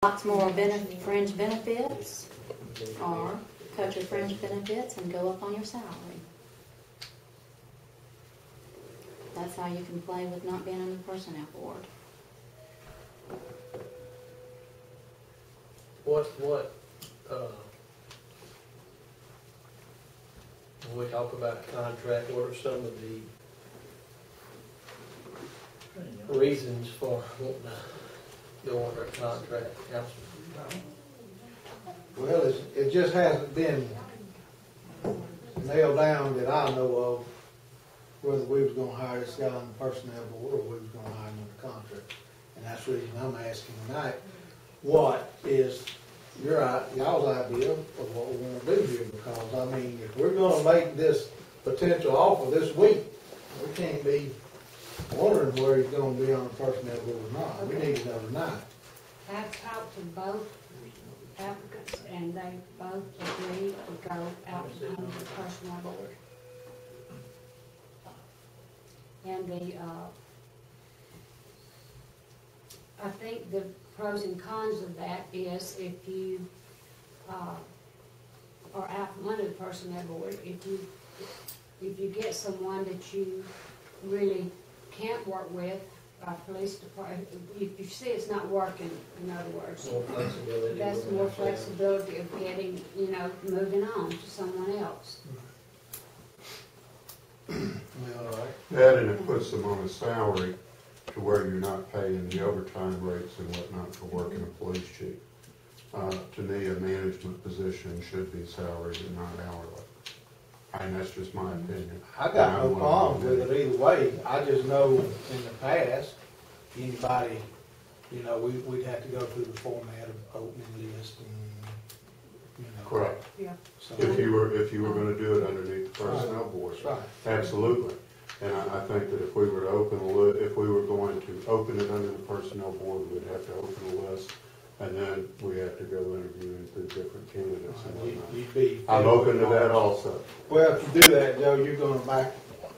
Lots more fringe benefits, or cut your fringe benefits and go up on your salary. That's how you can play with not being on the personnel board. When we talk about contract, what are some of the reasons for wanting to go under a contract, Councilman? Well, it just hasn't been nailed down that I know of whether we was gonna hire this guy on the personnel board or we was gonna hire him under contract. And that's the reason I'm asking tonight, what is y'all's idea of what we wanna do here? Because, I mean, if we're gonna make this potential offer this week, we can't be wondering where he's gonna be on the personnel board or not. We need to know tonight. I've talked to both applicants, and they both agreed to go out on the personnel board. And I think the pros and cons of that is if you are out from under the personnel board, if you get someone that you really can't work with, police department, if you see it's not working, in other words, More flexibility. that's more flexibility of getting, moving on to someone else. That, and it puts them on a salary to where you're not paying the overtime rates and whatnot for working a police chief. To me, a management position should be salaried and not hourly. And that's just my opinion. I got no problems with it either way. I just know in the past, anybody, we'd have to go through the format of opening list and, Correct. Yeah. So, If you were going to do it underneath the personnel board, right. absolutely. And I think that if we were going to open it under the personnel board, we'd have to open the list, and then we have to go interviewing through different candidates and whatnot. I'm open to that also. Well, if you do that, Joe, you're gonna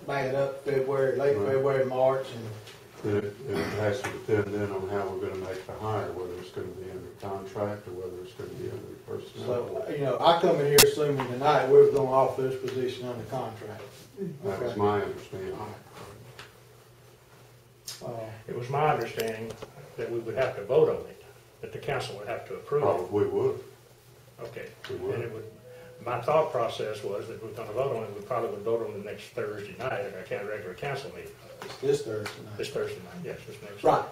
back it up late February, March, And it has to depend then on how we're going to make the hire, whether it's going to be under contract or whether it's going to be under the personnel board. so, I come in here assuming tonight we're gonna offer this position under contract. That was my understanding. It was my understanding that we would have to vote on it, that the council would have to approve it. Probably would. Okay. We would. And my thought process was that we're going to vote on it, we probably would vote on it next Thursday night at our regular council meeting. It's this Thursday night. This Thursday night, yes, this next. Right.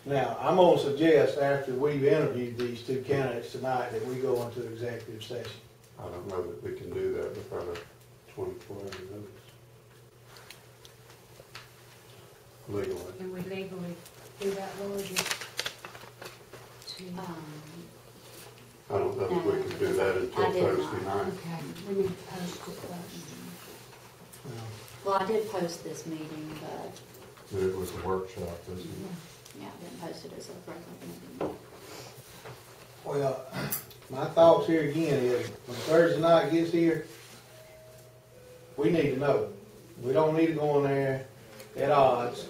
Now, I'm gonna suggest after we've interviewed these two candidates tonight that we go into executive session. I don't know that we can do that without a 24-hour notice. Legally. Can we legally do that, Lord? I don't know that we can do that until Thursday night. Okay, we need to post it first. Well, I did post this meeting, but, But it was a workshop, isn't it? yeah, I didn't post it as a regular meeting. Well, my thoughts here again is, when Thursday night gets here, we need to know. We don't need to go in there at odds,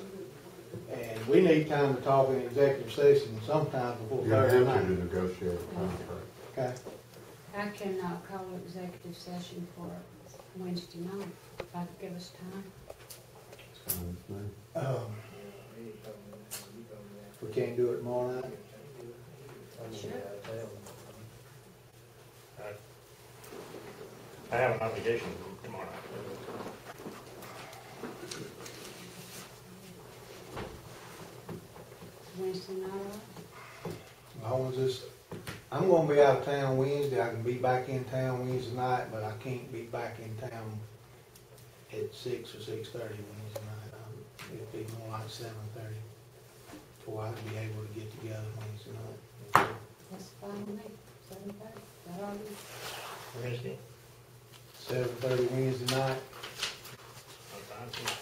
and we need time to talk in executive session sometime before You're Thursday going to have to night. negotiate a contract. Okay? I can call an executive session for Wednesday night, if I could give us time. Sounds good. We can't do it tomorrow night? Sure. I have an obligation tomorrow night. Wednesday night, As long as it's, I'm gonna be out of town Wednesday, I can be back in town Wednesday night, but I can't be back in town at 6 or 6:30 Wednesday night. It'd be more like 7:30 before I'd be able to get together Wednesday night. that's fine with me, 7:30, that all you? Wednesday. 7:30 Wednesday night. I'm fine too.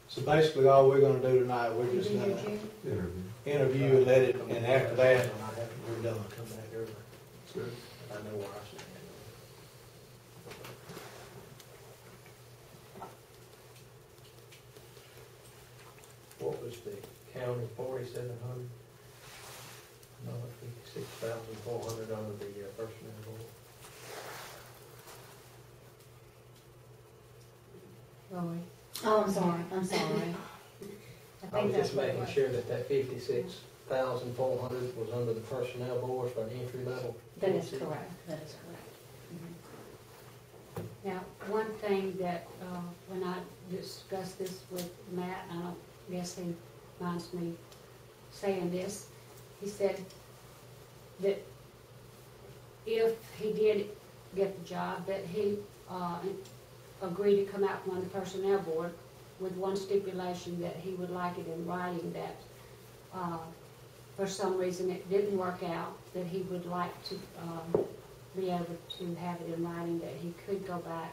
So basically, all we're gonna do tonight, we're just gonna interview and let it, and after that, we're done. Good. I know where I stand. what was the county, 4,700? No, 56,400 under the personnel board. Roy. Oh, I'm sorry, I'm sorry. I I think was that's just what it making was. sure that 56,400 was under the personnel board for the entry level. That is correct, that is correct. Now, one thing that, when I discussed this with Matt, I don't guess he minds me saying this, he said that if he did get the job, that he, agreed to come out from the personnel board with one stipulation that he would like it in writing that, for some reason it didn't work out, that he would like to, be able to have it in writing that he could go back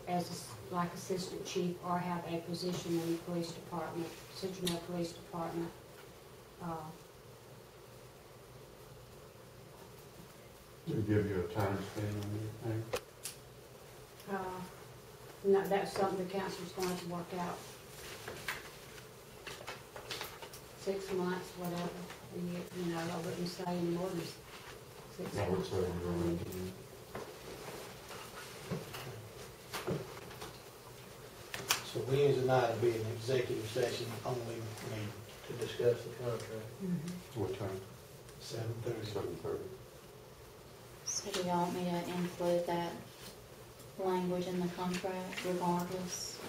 as like assistant chief or have a position in the police department, Citronelle Police Department. Did he give you a time span on anything? No, that's something the council's going to work out. 6 months, whatever, a year, you know, I wouldn't say any more than 6 months. I would say around, So Wednesday night will be an executive session only meeting, To discuss the contract. what time? 7:30. 7:30. So do y'all want me to include that language in the contract regardless?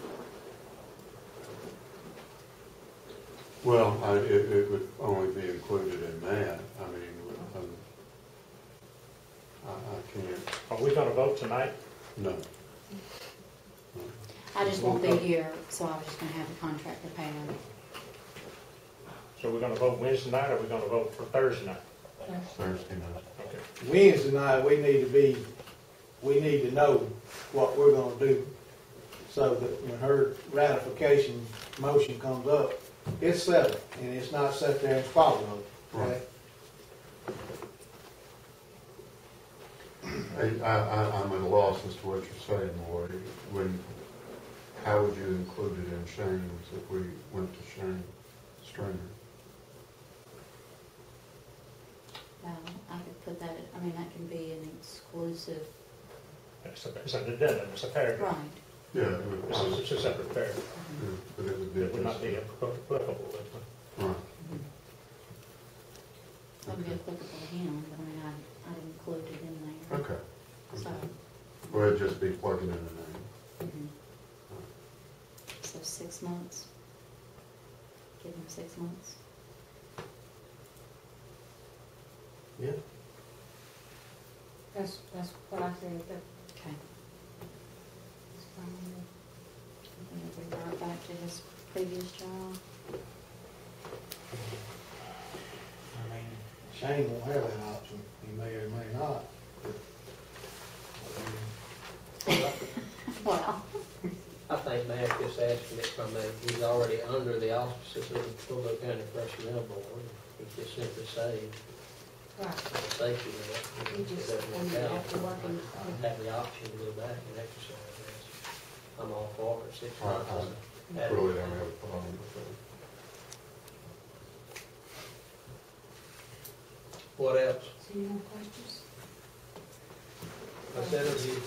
Well, it would only be included in that. I mean, I can't, Are we gonna vote tonight? no. I just won't be here, so I was just gonna have the contract prepared. So we're gonna vote Wednesday night, or we're gonna vote for Thursday night? Thursday night. Okay. Wednesday night, we need to know what we're gonna do, so that when her ratification motion comes up, it's settled, and it's not sat there and swallowed, okay? I'm at a loss as to what you're saying, Lloyd. How would you include it in Shane's if we went to Shane Stringer? I could put that, I mean, that can be an exclusive, It's an addendum, it's a paragraph. right. Yeah, It's a separate paragraph. but it would be. It would not be applicable. Right. It would be applicable to him, but I mean, I'd include it in there. Okay. So, Well, it'd just be plugging in the name. mhm. So 6 months. Give him 6 months. Yeah. That's what I said, that, Okay. that's fine. And he'll revert back to his previous job. I mean, Shane won't have that option, he may or may not. Well, I think Matt just asking it from he's already under the auspices of the Fulton County Personnel Board. He just simply saved Right. the safety of it. You If just, it I doesn't mean, work out, after working, have the option to go back and exercise this. I'm all for it, 6 I months. really don't have a problem with that. What else? so any more questions? Let's interview.